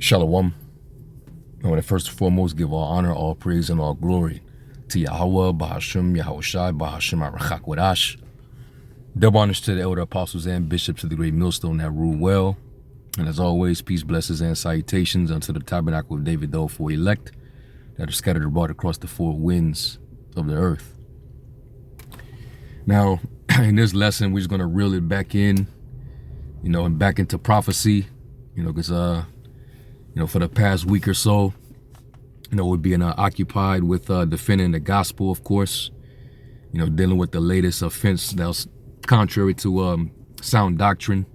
Shalom. I want to first and foremost give all honor, all praise, and all glory to Yahweh, Bahashim, Yahushai, Bahashim, Arachak Wadash. Double honors to the elder apostles and bishops of the great millstone that rule well. And as always, peace, blessings, and salutations unto the tabernacle of David, though for elect that are scattered abroad across the four winds of the earth. Now, in this lesson, we're just going to reel it back in, and back into prophecy, because, for the past week or so, we're being occupied with defending the gospel, of course, dealing with the latest offense that was contrary to sound doctrine.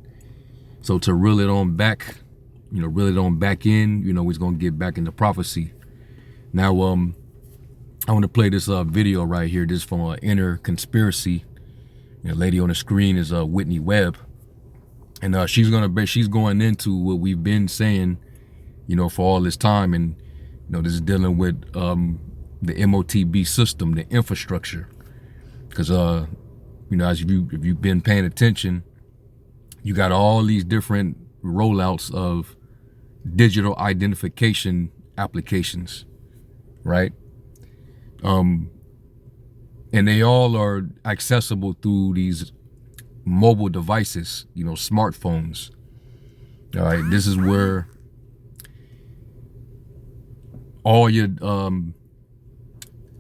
So to reel it on back, reel it on back in, we're going to get back into prophecy. Now, I want to play this video right here. This is from Inner Conspiracy. The lady on the screen is Whitney Webb. And she's going into what we've been saying, for all this time. And, this is dealing with the MOTB system, the infrastructure. Because, as if you've been paying attention, you got all these different rollouts of digital identification applications, right? And they all are accessible through these mobile devices, smartphones. All right, this is where all your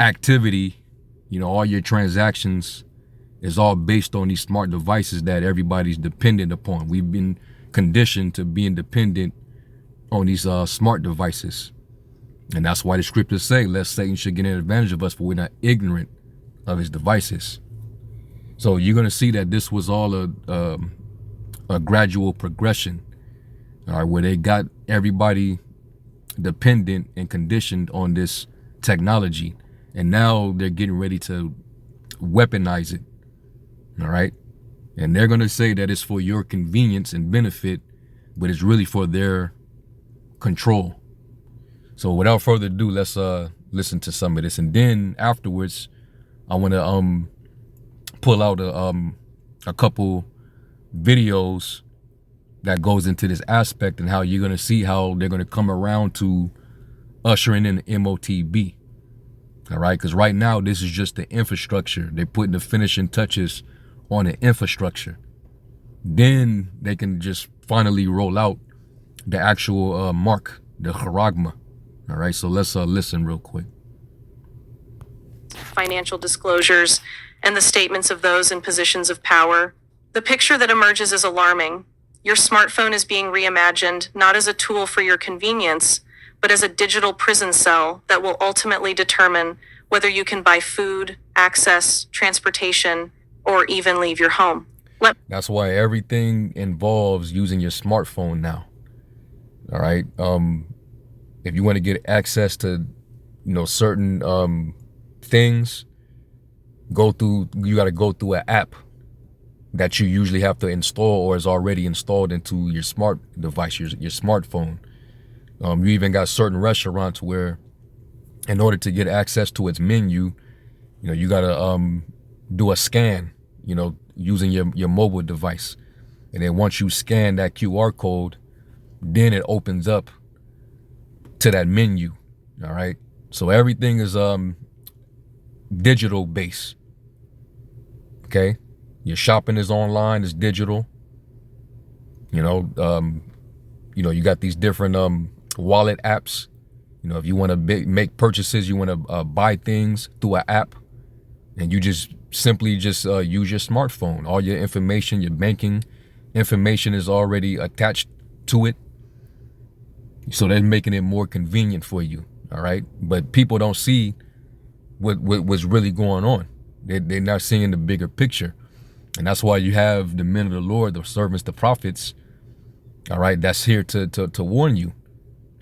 activity, all your transactions is all based on these smart devices that everybody's dependent upon. We've been conditioned to being dependent on these smart devices. And that's why the scriptures say, lest Satan should get an advantage of us, for we're not ignorant of his devices. So you're going to see that this was all a gradual progression, all right, where they got everybody dependent and conditioned on this technology. And now they're getting ready to weaponize it, all right? And they're going to say that it's for your convenience and benefit, but it's really for their control. So without further ado, let's listen to some of this. And then afterwards, I want to pull out a couple videos that goes into this aspect and how you're going to see how they're going to come around to ushering in MOTB. All right, because right now this is just the infrastructure. They're putting the finishing touches on the infrastructure. Then they can just finally roll out the actual mark, the charagma. All right, so let's listen real quick. Financial disclosures and the statements of those in positions of power. The picture that emerges is alarming. Your smartphone is being reimagined not as a tool for your convenience, but as a digital prison cell that will ultimately determine whether you can buy food, access, transportation, or even leave your home. That's why everything involves using your smartphone now. All right. If you want to get access to, certain things, you got to go through an app that you usually have to install or is already installed into your smart device, your smartphone. You even got certain restaurants where in order to get access to its menu, you got to do a scan, using your mobile device. And then once you scan that QR code, then it opens up to that menu. All right. So everything is digital based. Okay. Your shopping is online, it's digital. You got these different wallet apps. If you want to make purchases, you want to buy things through an app, and you just simply use your smartphone. All your information, your banking information is already attached to it. So they're making it more convenient for you. All right. But people don't see what's really going on. They're not seeing the bigger picture. And that's why you have the men of the Lord, the servants, the prophets, all right, that's here to warn you,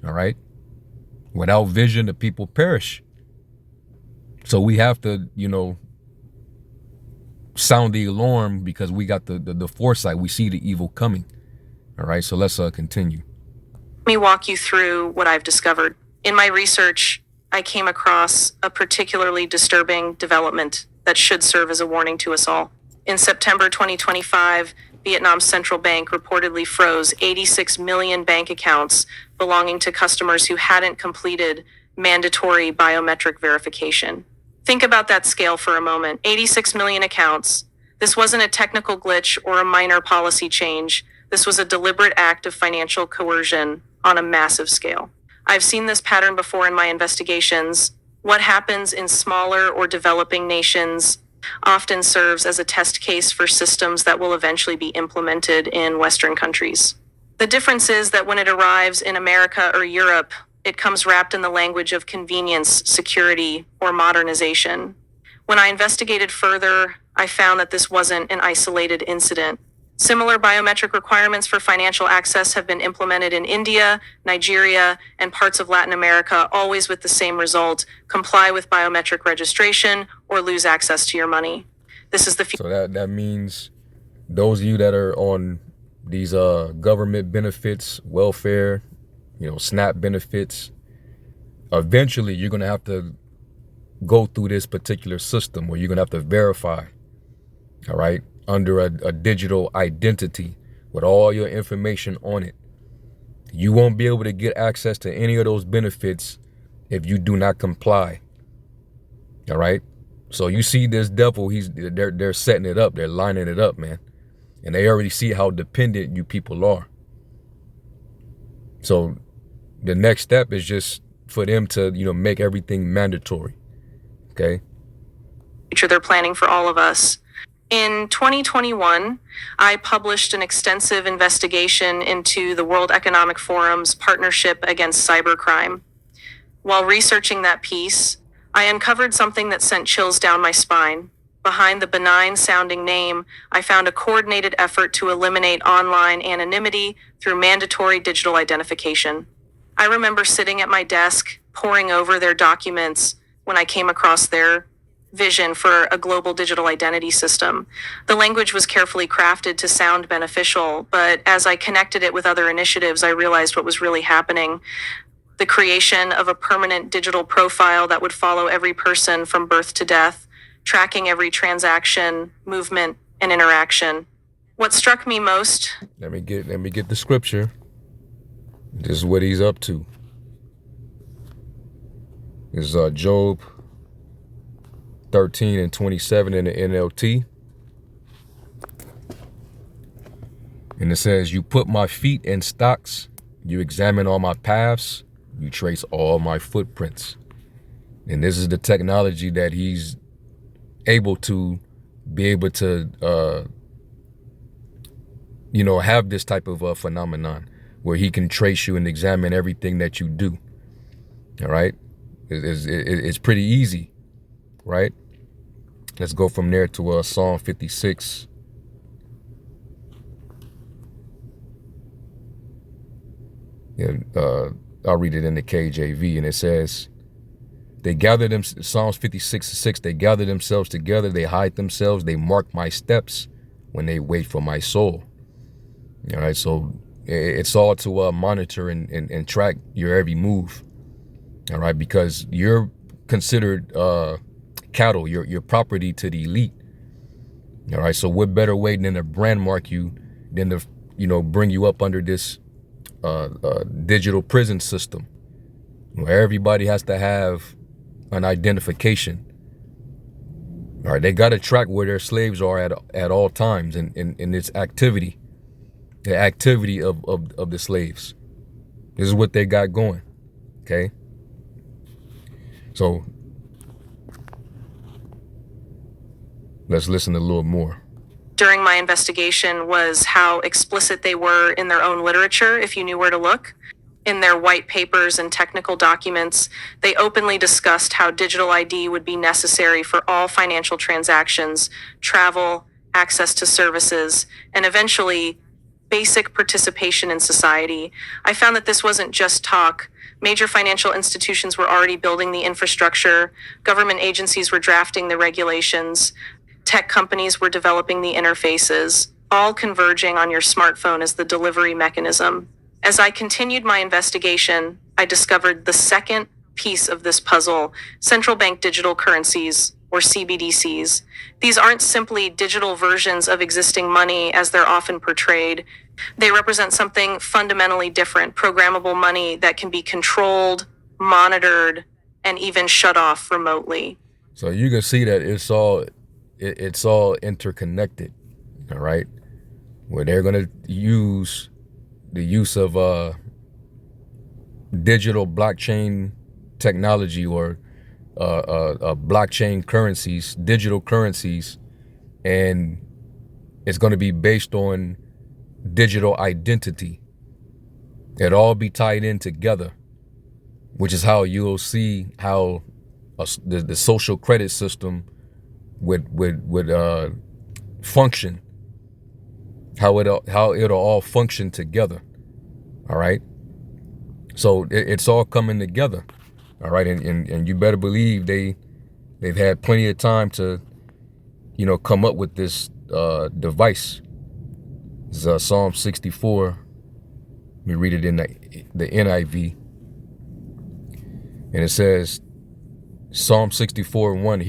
all right? Without vision, the people perish. So we have to, sound the alarm because we got the foresight. We see the evil coming, all right? So let's continue. Let me walk you through what I've discovered. In my research, I came across a particularly disturbing development that should serve as a warning to us all. In September 2025, Vietnam's central bank reportedly froze 86 million bank accounts belonging to customers who hadn't completed mandatory biometric verification. Think about that scale for a moment. 86 million accounts. This wasn't a technical glitch or a minor policy change. This was a deliberate act of financial coercion on a massive scale. I've seen this pattern before in my investigations. What happens in smaller or developing nations often serves as a test case for systems that will eventually be implemented in Western countries. The difference is that when it arrives in America or Europe, it comes wrapped in the language of convenience, security, or modernization. When I investigated further, I found that this wasn't an isolated incident. Similar biometric requirements for financial access have been implemented in India, Nigeria, and parts of Latin America, always with the same result: comply with biometric registration or lose access to your money. This is the So that means those of you that are on these government benefits, welfare, SNAP benefits, eventually you're gonna have to go through this particular system where you're gonna have to verify, all right, under a digital identity with all your information on it. You won't be able to get access to any of those benefits if you do not comply. All right. So you see this devil, they're setting it up, they're lining it up, man. And they already see how dependent you people are. So the next step is just for them to, make everything mandatory. Okay. Future they're planning for all of us. In 2021, I published an extensive investigation into the World Economic Forum's partnership against cybercrime. While researching that piece, I uncovered something that sent chills down my spine. Behind the benign-sounding name, I found a coordinated effort to eliminate online anonymity through mandatory digital identification. I remember sitting at my desk, poring over their documents when I came across their vision for a global digital identity system. The language was carefully crafted to sound beneficial, but as I connected it with other initiatives, I realized what was really happening. The creation of a permanent digital profile that would follow every person from birth to death, tracking every transaction, movement, and interaction. What struck me most... Let me get the scripture. This is what he's up to. This is Job 13 and 27 in the NLT. And it says, you put my feet in stocks, you examine all my paths, you trace all my footprints. And this is the technology that he's able to have this type of phenomenon where he can trace you and examine everything that you do. All right. It's pretty easy, right? Let's go from there to Psalm 56. I'll read it in the KJV, and it says, they gather them, Psalms 56:6, they gather themselves together, they hide themselves, they mark my steps when they wait for my soul. All right, so it's all to monitor and track your every move. All right, because you're considered cattle, your property to the elite. All right, so what better way than to brand mark you than to bring you up under this digital prison system where everybody has to have an identification. All right, they got to track where their slaves are at all times in this activity, the activity of the slaves. This is what they got going. Okay, so let's listen a little more. During my investigation was how explicit they were in their own literature, if you knew where to look. In their white papers and technical documents, they openly discussed how digital ID would be necessary for all financial transactions, travel, access to services, and eventually basic participation in society. I found that this wasn't just talk. Major financial institutions were already building the infrastructure, government agencies were drafting the regulations, tech companies were developing the interfaces, all converging on your smartphone as the delivery mechanism. As I continued my investigation, I discovered the second piece of this puzzle. Central bank digital currencies, or CBDCs. These aren't simply digital versions of existing money as they're often portrayed. They represent something fundamentally different, programmable money that can be controlled, monitored, and even shut off remotely. So you can see that it's all interconnected, all right? Where they're gonna use the use of digital blockchain technology or blockchain currencies, digital currencies, and it's going to be based on digital identity. It all be tied in together, which is how you'll see how the social credit system would function, how it'll all function together. All right. So it's all coming together. All right. And you better believe they've had plenty of time to, come up with this device. This is Psalm 64. Let me read it in the NIV. And it says, Psalm 64:1,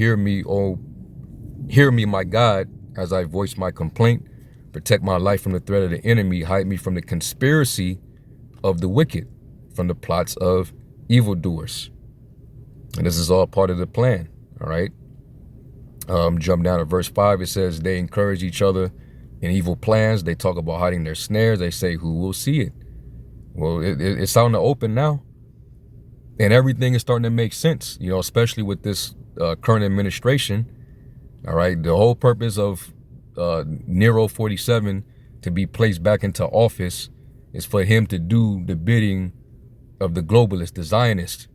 hear me, my God, as I voice my complaint. Protect my life from the threat of the enemy. Hide me from the conspiracy of the wicked, from the plots of evildoers. And this is all part of the plan, all right? Jump down to verse 5. It says, they encourage each other in evil plans. They talk about hiding their snares. They say, who will see it? Well, it's out in the open now. And everything is starting to make sense, especially with this current administration. All right. The whole purpose of Nero 47 to be placed back into office is for him to do the bidding of the globalists, the Zionists,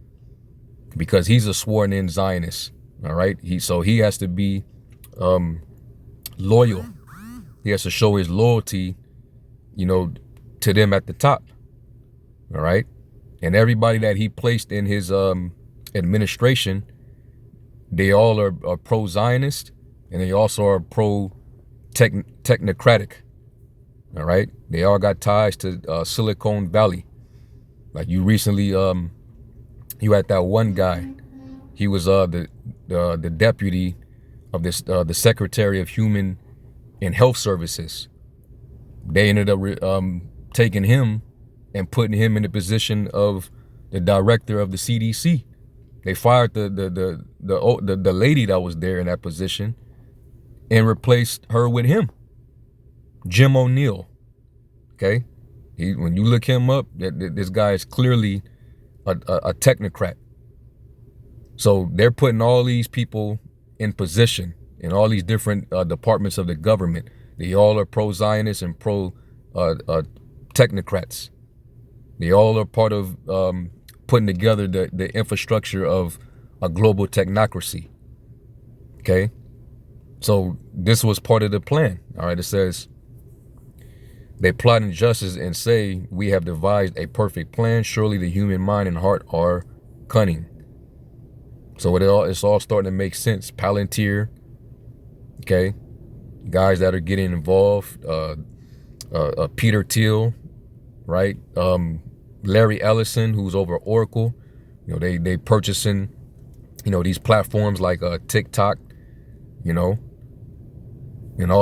because he's a sworn in Zionist. All right. He has to be loyal. He has to show his loyalty, to them at the top. All right. And everybody that he placed in his administration, they all are pro-Zionist, and they also are pro-technocratic. All right, they all got ties to Silicon Valley. Like you recently, you had that one guy. He was the deputy of this the Secretary of Human and Health Services. They ended up taking him and putting him in the position of the director of the CDC. They fired the lady that was there in that position and replaced her with him, Jim O'Neill. Okay, when you look him up, this guy is clearly a technocrat. So they're putting all these people in position in all these different departments of the government. They all are pro-Zionist and pro-technocrats. They all are part of putting together the infrastructure of a global technocracy. Okay? So this was part of the plan. All right, it says, they plot injustice and say, we have devised a perfect plan. Surely the human mind and heart are cunning. So it's all starting to make sense. Palantir, okay? Guys that are getting involved. Peter Thiel, right? Larry Ellison, who's over Oracle, they purchasing, these platforms like TikTok, and all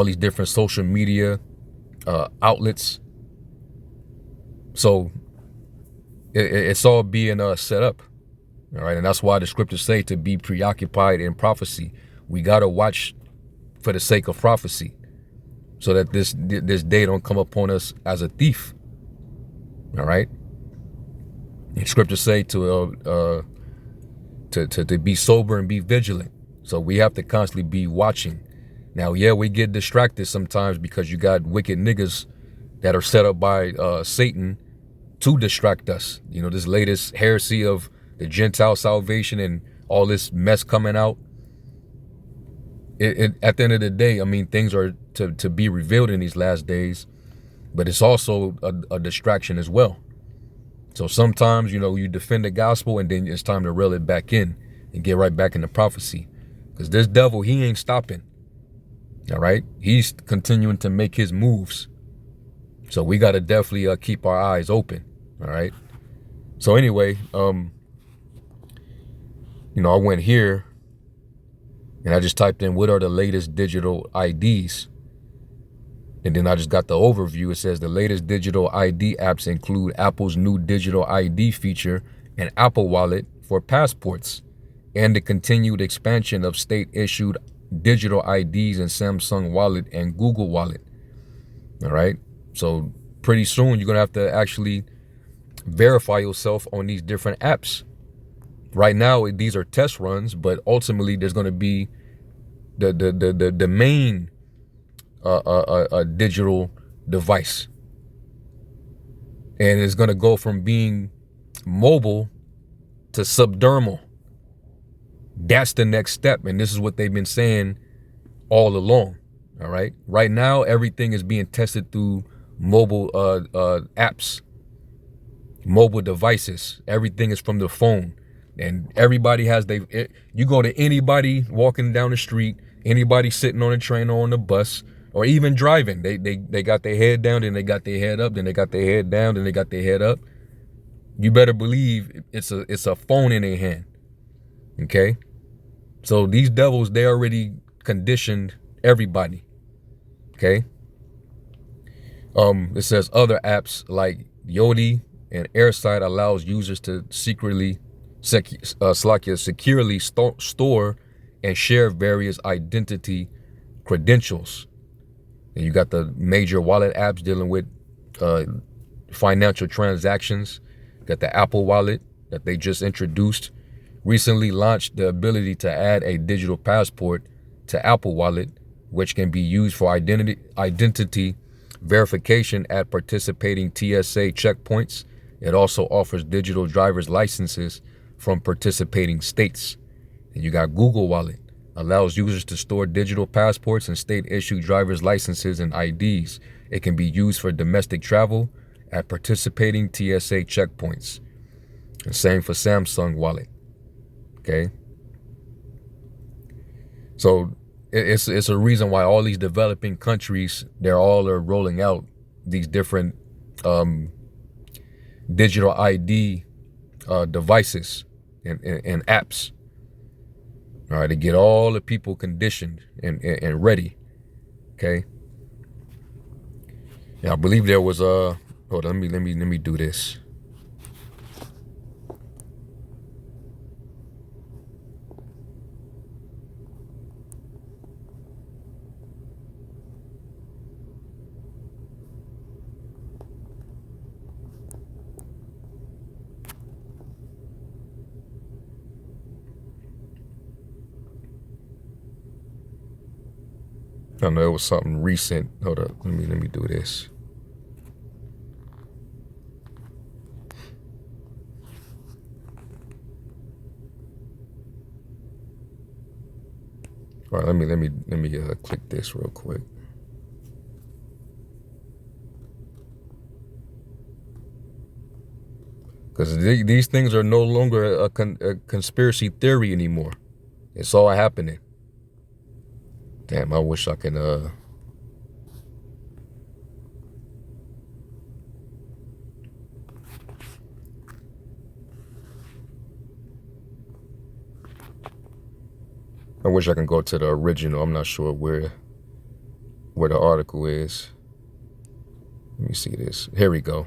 these different social media outlets. So it's all being set up, all right? And that's why the scriptures say to be preoccupied in prophecy. We got to watch for the sake of prophecy, so that this day don't come upon us as a thief, all right? And scriptures say to be sober and be vigilant. So we have to constantly be watching. Now, yeah, we get distracted sometimes because you got wicked niggas that are set up by Satan to distract us. This latest heresy of the Gentile salvation and all this mess coming out. At the end of the day, I mean, things are to be revealed in these last days, but it's also a distraction as well. So sometimes, you defend the gospel and then it's time to reel it back in and get right back into prophecy. Because this devil, he ain't stopping. All right. He's continuing to make his moves. So we got to definitely keep our eyes open. All right. So anyway, I went here And I just typed in what are the latest digital IDs. And then I just got the overview. It says the latest digital ID apps include Apple's new digital ID feature and Apple Wallet for passports, and the continued expansion of state-issued digital IDs in Samsung Wallet and Google Wallet. All right. So pretty soon you're going to have to actually verify yourself on these different apps. Right now, these are test runs, but ultimately there's going to be the main digital device. And it's going to go from being mobile to subdermal. That's the next step. And this is what they've been saying all along. All right. Right now, everything is being tested through mobile apps, mobile devices. Everything is from the phone. And everybody has you go to anybody walking down the street, anybody sitting on a train or on the bus, or even driving. They got their head down, then they got their head up, then they got their head down, then they got their head up. You better believe it's a phone in their hand. Okay? So these devils, they already conditioned everybody. Okay? It says other apps like Yoti and AirSight allows users to securely store and share various identity credentials. And you got the major wallet apps dealing with financial transactions. Got the Apple Wallet that they just introduced. Recently launched the ability to add a digital passport to Apple Wallet, which can be used for identity verification at participating TSA checkpoints. It also offers digital driver's licenses from participating states. And you got Google Wallet, allows users to store digital passports and state-issued driver's licenses and IDs. It can be used for domestic travel at participating TSA checkpoints. And same for Samsung Wallet. Okay. So it's a reason why all these developing countries, they're all rolling out these different digital ID devices and apps. All right, to get all the people conditioned and ready. Okay. And I believe there was hold on, let me do this. I know it was something recent. Hold up, let me do this. All right, let me click this real quick. Because these things are no longer a conspiracy theory anymore. It's all happening. Damn, I wish I can I wish I can go to the original. I'm not sure where the article is. Let me see this. Here we go.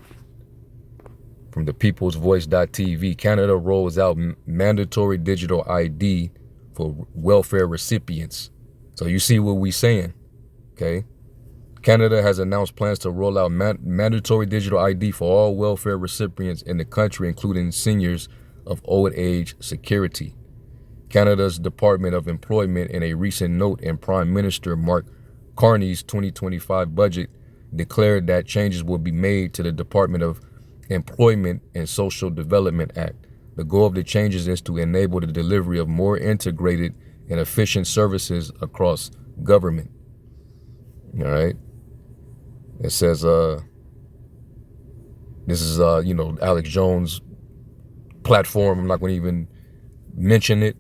From the peoplesvoice.tv, Canada rolls out mandatory digital ID for welfare recipients. So you see what we saying, okay? Canada has announced plans to roll out mandatory digital ID for all welfare recipients in the country, including seniors of old age security. Canada's Department of Employment, in a recent note in Prime Minister Mark Carney's 2025 budget, declared that changes will be made to the Department of Employment and Social Development Act. The goal of the changes is to enable the delivery of more integrated and efficient services across government. All right. It says, this is, Alex Jones' platform. I'm not going to even mention it,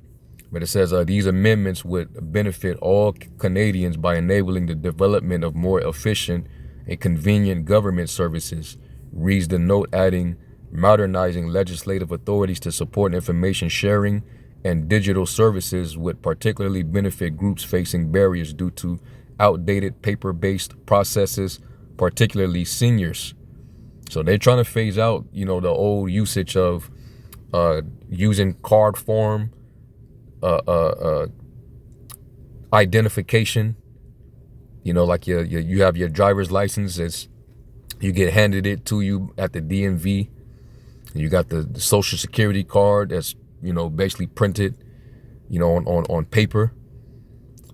but it says these amendments would benefit all Canadians by enabling the development of more efficient and convenient government services, reads the note, adding modernizing legislative authorities to support information sharing and digital services would particularly benefit groups facing barriers due to outdated paper-based processes, particularly seniors. So they're trying to phase out, the old usage of using card form, identification. Like you have your driver's license, you get handed it to you at the DMV. You got the social security card that's basically printed on paper,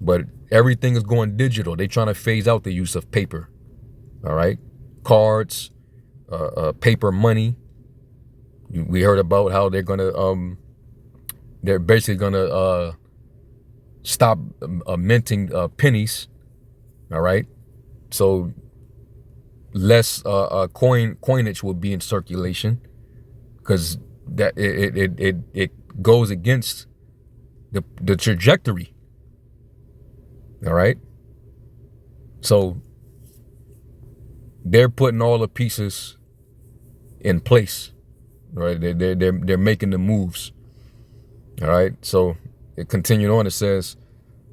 but everything is going digital. They're trying to phase out the use of paper. All right, cards, paper money. We heard about how they're basically gonna stop minting pennies. All right, so less coinage will be in circulation, because that it goes against the trajectory. All right, so they're putting all the pieces in place. Right, they're making the moves. All right, so it continued on. It says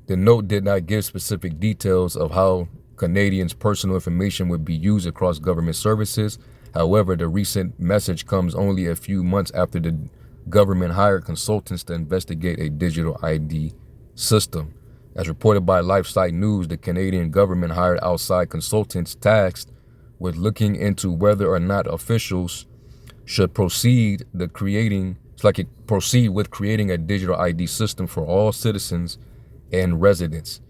the note did not give specific details of how Canadians' personal information would be used across government services. However, the recent message comes only a few months after the government hired consultants to investigate a digital ID system. As reported by LifeSite News, the Canadian government hired outside consultants tasked with looking into whether or not officials should proceed with creating a digital ID system for all citizens and residents.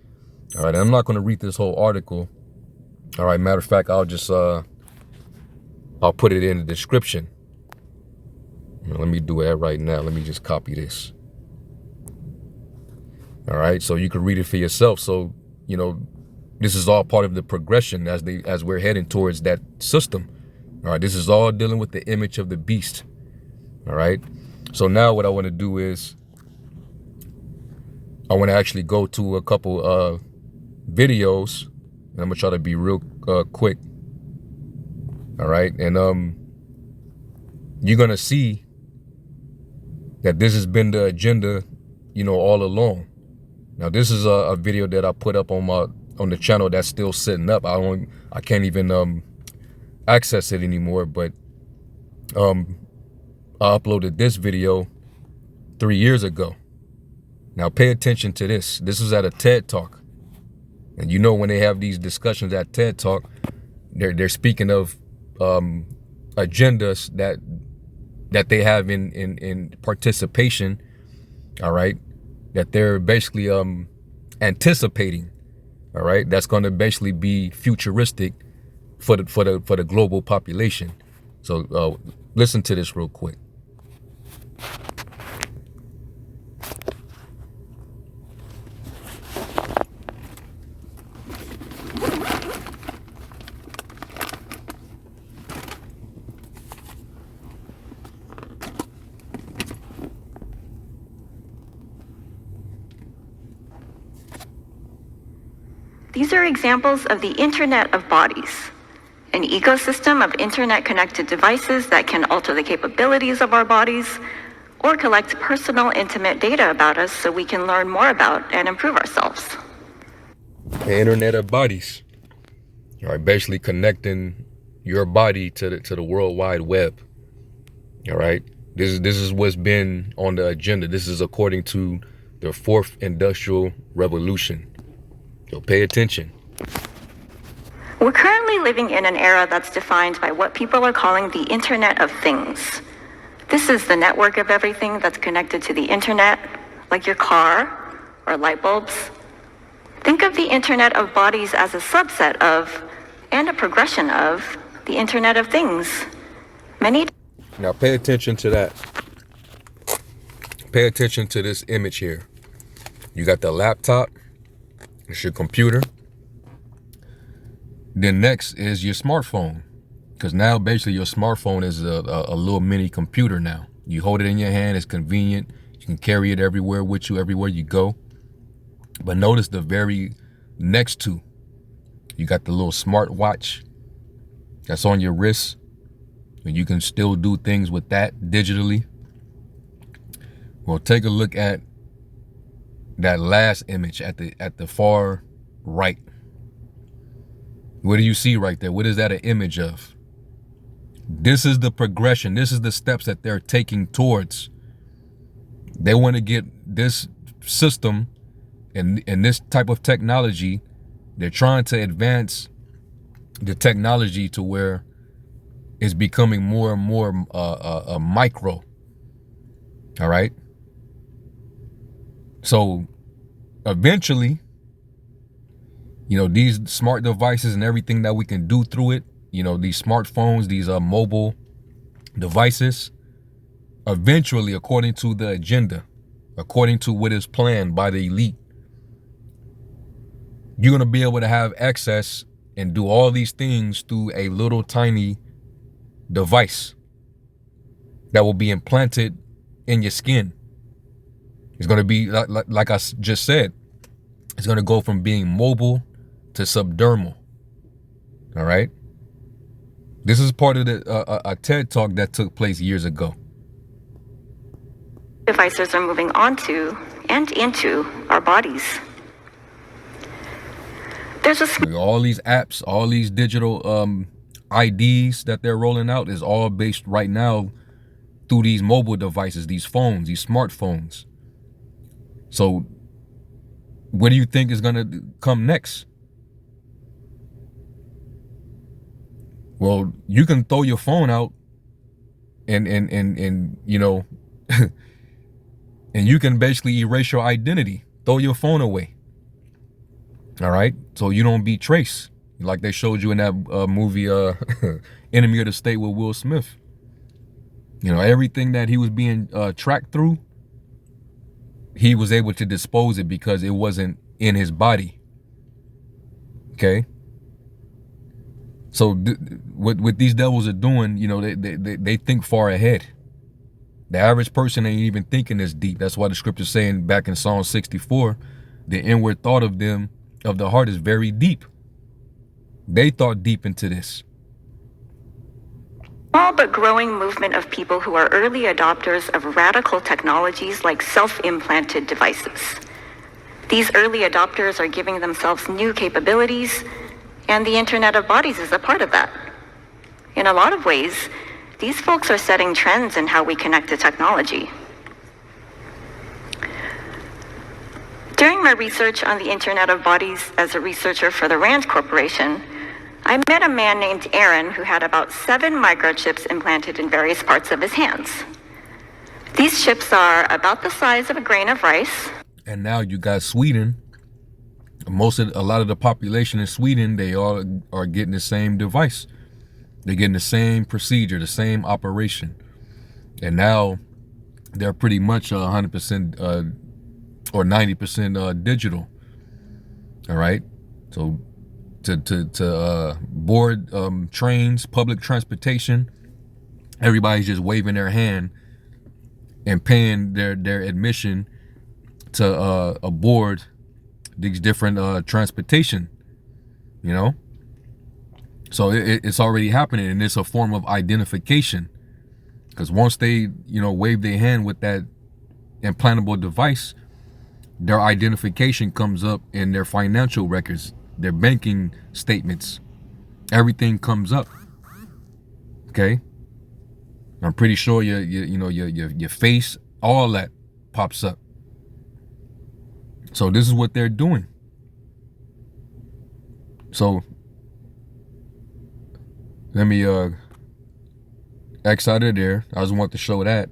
All right, I'm not going to read this whole article. All right, matter of fact, I'll put it in the description. Let me do that right now. Let me just copy this. All right, so you can read it for yourself. So, this is all part of the progression as we're heading towards that system. All right, this is all dealing with the image of the beast. All right, so now what I want to do is I want to actually go to a couple videos, and I'm gonna try to be real quick. All right, and you're gonna see that this has been the agenda, all along. Now, this is a video that I put up on the channel that's still sitting up. I can't even access it anymore, but I uploaded this video 3 years ago. Now pay attention to this. This was at a TED Talk. And when they have these discussions at TED Talk, they're speaking of agendas that they have in participation, all right, that they're basically anticipating, all right, that's going to basically be futuristic for the global population. So listen to this real quick. These are examples of the Internet of Bodies, an ecosystem of internet-connected devices that can alter the capabilities of our bodies or collect personal, intimate data about us so we can learn more about and improve ourselves. The Internet of Bodies. All right, basically connecting your body to the World Wide Web. All right, this is what's been on the agenda. This is according to the Fourth Industrial Revolution. So pay attention. We're currently living in an era that's defined by what people are calling the Internet of Things. This is the network of everything that's connected to the internet, like your car or light bulbs. Think of the Internet of Bodies as a subset of, and a progression of, the Internet of Things. Now pay attention to that. Pay attention to this image here. You got the laptop. It's your computer. Then next is your smartphone, because now basically your smartphone is a little mini computer now. You hold it in your hand, it's convenient. You can carry it everywhere with you, everywhere you go. But notice the very next two. You got the little smartwatch that's on your wrist, and you can still do things with that digitally. Well, take a look at that last image at the far right. What do you see right there? What is that an image of? This is the progression. This is the steps that they're taking towards. They want to get this system and this type of technology. They're trying to advance the technology to where it's becoming more and more micro. All right. So eventually, you know, these smart devices and everything that we can do through it, you know, these smartphones, these mobile devices, eventually, according to the agenda, according to what is planned by the elite, you're going to be able to have access and do all these things through a little tiny device that will be implanted in your skin. It's going to be, like I just said, it's going to go from being mobile to subdermal. All right. This is part of a TED talk that took place years ago. Devices are moving onto and into our bodies. There's all these apps, all these digital IDs that they're rolling out is all based right now through these mobile devices, these phones, these smartphones. So what do you think is going to come next? Well, you can throw your phone out and you know, and you can basically erase your identity. Throw your phone away. All right. So you don't be traced like they showed you in that movie, Enemy of the State with Will Smith. You know, everything that he was being tracked through, he was able to dispose it because it wasn't in his body. Okay. So what these devils are doing, you know, they think far ahead. The average person ain't even thinking this deep. That's why the scripture's saying back in Psalm 64, the inward thought of them, of the heart, is very deep. They thought deep into this. Small but growing movement of people who are early adopters of radical technologies like self-implanted devices. These early adopters are giving themselves new capabilities, and the Internet of Bodies is a part of that. In a lot of ways, these folks are setting trends in how we connect to technology. During my research on the Internet of Bodies as a researcher for the RAND Corporation, I met a man named Aaron who had about 7 microchips implanted in various parts of his hands. These chips are about the size of a grain of rice. And now you got Sweden. A lot of the population in Sweden, they all are getting the same device. They're getting the same procedure, the same operation. And now they're pretty much 100% or 90% digital. All right. So to board trains, public transportation, everybody's just waving their hand and paying their admission to aboard these different transportation, you know. So it's already happening, and it's a form of identification, because once they, you know, wave their hand with that implantable device, their identification comes up in their financial records, their banking statements, everything comes up. Okay, I'm pretty sure your face, all that pops up. So this is what they're doing. So let me X out of there. I just want to show that.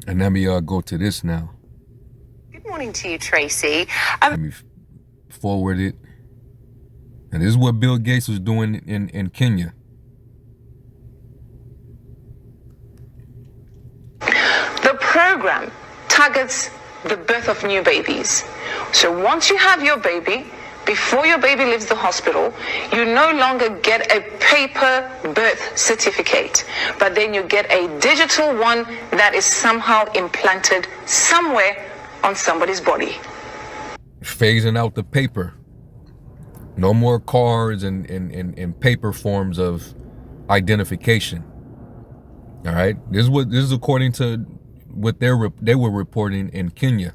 And let me go to this now. Good morning to you, Tracy. Let me forward it. And this is what Bill Gates was doing in Kenya. The program targets the birth of new babies. So once you have your baby, before your baby leaves the hospital, you no longer get a paper birth certificate, but then you get a digital one that is somehow implanted somewhere on somebody's body. Phasing out the paper. No more cards and paper forms of identification. All right. This is according to what they were reporting in Kenya.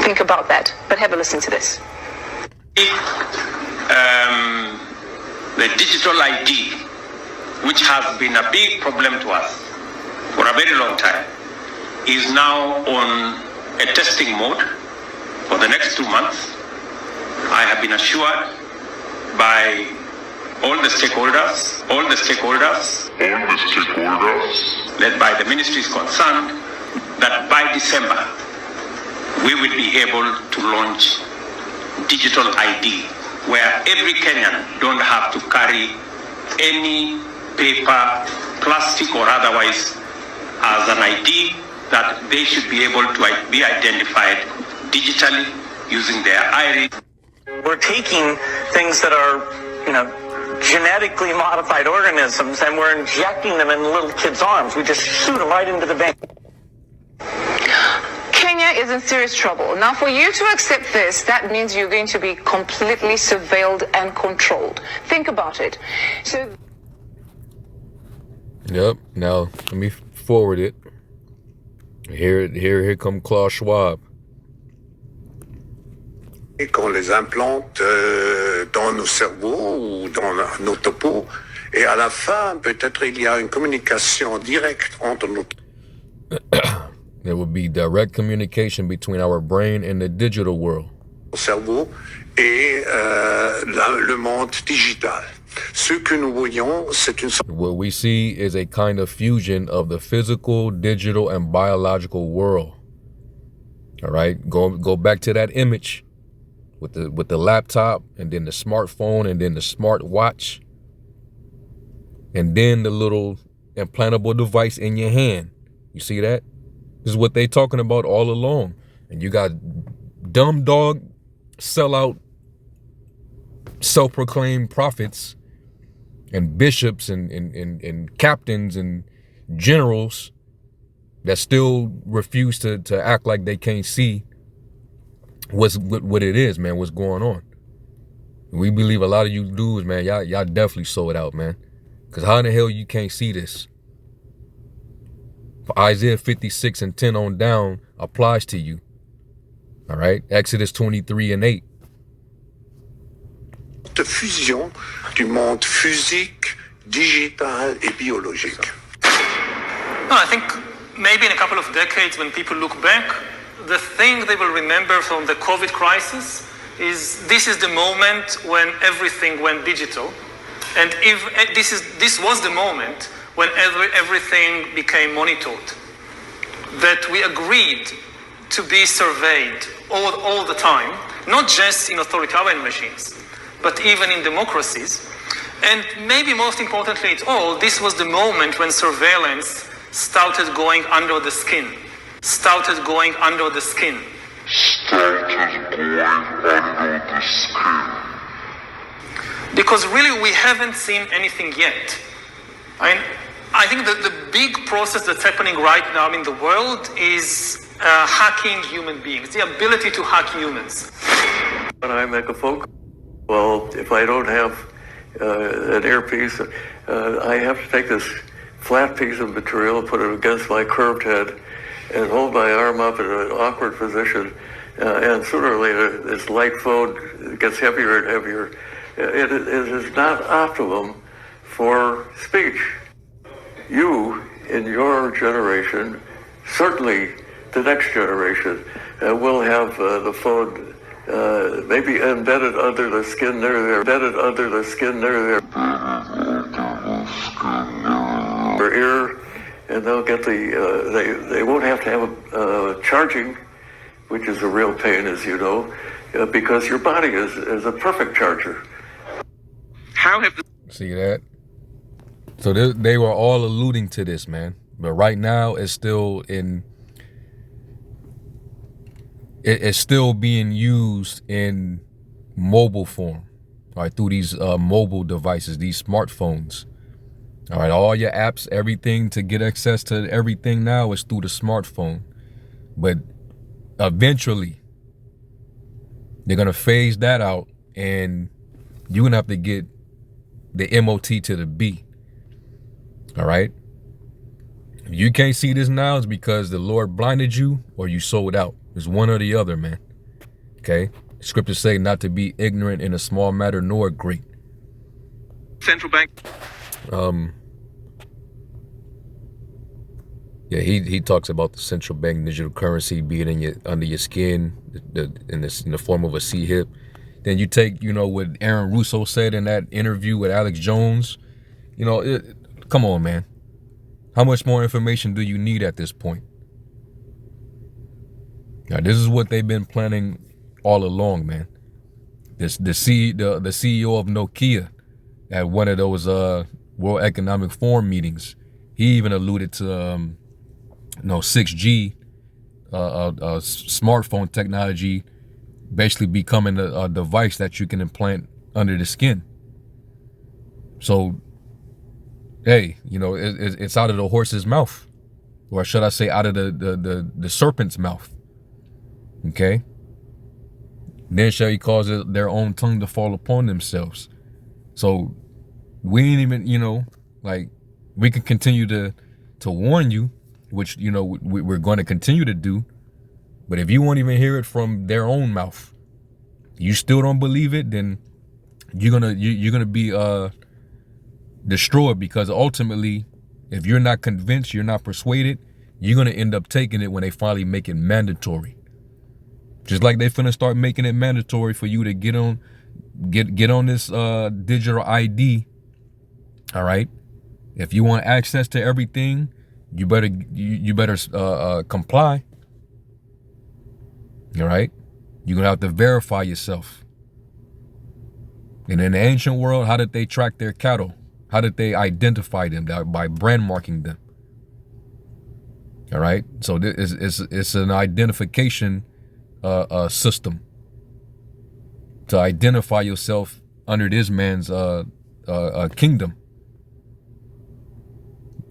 Think about that, but have a listen to this. The digital ID, which has been a big problem to us for a very long time, is now on a testing mode for the next 2 months. I have been assured by all the stakeholders, led by the ministries concerned, that by December, we will be able to launch digital ID, where every Kenyan don't have to carry any paper, plastic or otherwise, as an ID, that they should be able to be identified digitally using their iris. We're taking things that are, genetically modified organisms, and we're injecting them in little kids' arms. We just shoot them right into the vein. Kenya is in serious trouble. Now, for you to accept this, that means you're going to be completely surveilled and controlled. Think about it. So. Yep. Now let me forward it. Here come Klaus Schwab. Et qu'on les implante dans nos cerveaux ou dans nos topos. Et à la fin, peut-être il y a une communication directe entre nos There would be direct communication between our brain and the digital world. cerveaux et le monde digital. Ce que nous voyons, c'est une sorte What we see is a kind of fusion of the physical, digital, and biological world. All right, go back to that image with the laptop, and then the smartphone, and then the smart watch, and then the little implantable device in your hand. You see that? This is what they talking about all along. And you got dumb dog, sellout, self-proclaimed prophets and bishops and captains and generals that still refuse to act like they can't see what it is, man, what's going on. We believe a lot of you dudes, man, y'all definitely sold out, man. Because how in the hell you can't see this? Isaiah 56:10 on down applies to you. All right? Exodus 23:8. fusion du monde physique, digital et biologique. No, I think maybe in a couple of decades, when people look back, the thing they will remember from the COVID crisis is this is the moment when everything went digital. And if this was the moment when everything became monitored, that we agreed to be surveyed all the time, not just in authoritarian regimes, but even in democracies. And maybe most importantly at all, this was the moment when surveillance started going under the skin. Because really we haven't seen anything yet. I think that the big process that's happening right now in the world is hacking human beings, the ability to hack humans. When I make a phone call, well, if I don't have an earpiece, I have to take this flat piece of material, put it against my curved head, and hold my arm up in an awkward position. And sooner or later, this light phone gets heavier and heavier. It is not optimum for speech. You, in your generation, certainly the next generation, will have the phone maybe embedded under the skin their ear, and they'll get they won't have to have charging, which is a real pain, as you know, because your body is a perfect charger. See that? So they were all alluding to this, man. But right now, it's still it's still being used in mobile form, all right, through these mobile devices, these smartphones. All right, all your apps, everything to get access to everything now is through the smartphone. But eventually, they're going to phase that out, and you're going to have to get the MOT to the B. All right. If you can't see this now, it's because the Lord blinded you or you sold out. It's one or the other, man. Okay. Scriptures say not to be ignorant in a small matter nor great. Central bank. Yeah, he talks about the central bank digital currency being in under your skin, in the form of a C-hip. Then you take, what Aaron Russo said in that interview with Alex Jones. Come on, man. How much more information do you need at this point? Now, this is what they've been planning all along, man. The CEO of Nokia at one of those World Economic Forum meetings, he even alluded to 6G smartphone technology basically becoming a device that you can implant under the skin. So, hey, it's out of the horse's mouth, or should I say out of the serpent's mouth. Okay. Then shall he cause their own tongue to fall upon themselves. So we ain't even, we can continue to warn you, which, we're going to continue to do. But if you won't even hear it from their own mouth, you still don't believe it, then you're gonna be destroyed, because ultimately, if you're not convinced, you're not persuaded, you're gonna end up taking it when they finally make it mandatory. Just like they finna start making it mandatory for you to get on this digital ID. All right. If you want access to everything, you better comply. All right. You're gonna have to verify yourself. And in the ancient world, how did they track their cattle? How did they identify them? By brand marking them. All right. So it's an identification system to identify yourself under this man's kingdom.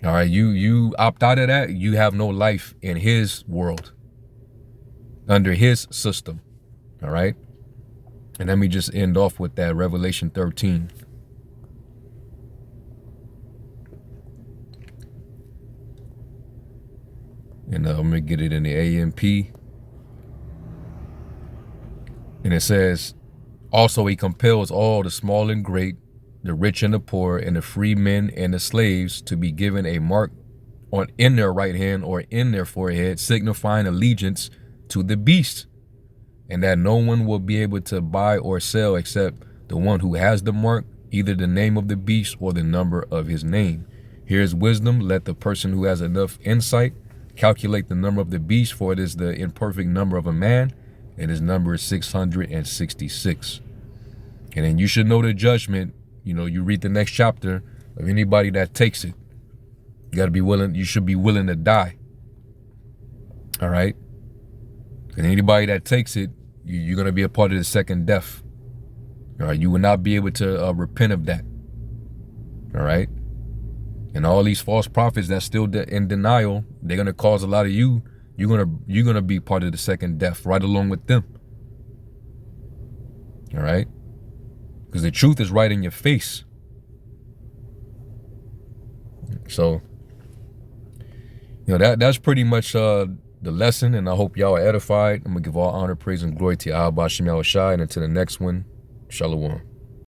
All right, you opt out of that, you have no life in his world, under his system. All right. And let me just end off with that Revelation 13. And I'm gonna get it in the AMP. And it says, also he compels all, the small and great, the rich and the poor, and the free men and the slaves, to be given a mark in their right hand or in their forehead, signifying allegiance to the beast, and that no one will be able to buy or sell except the one who has the mark, either the name of the beast or the number of his name. Here's wisdom. Let the person who has enough insight calculate the number of the beast, for it is the imperfect number of a man, and his number is 666. And then you should know the judgment. You read the next chapter of anybody that takes it. You got to be willing. You should be willing to die. All right. And anybody that takes it, you're going to be a part of the second death. All right. You will not be able to repent of that. All right. And all these false prophets that's still in denial, they're going to cause a lot of you. You're going to be part of the second death right along with them. All right. Because the truth is right in your face. So, that's pretty much the lesson, and I hope y'all are edified. I'm going to give all honor, praise, and glory to Yahweh Shem Yahushai, and until the next one, Shalom.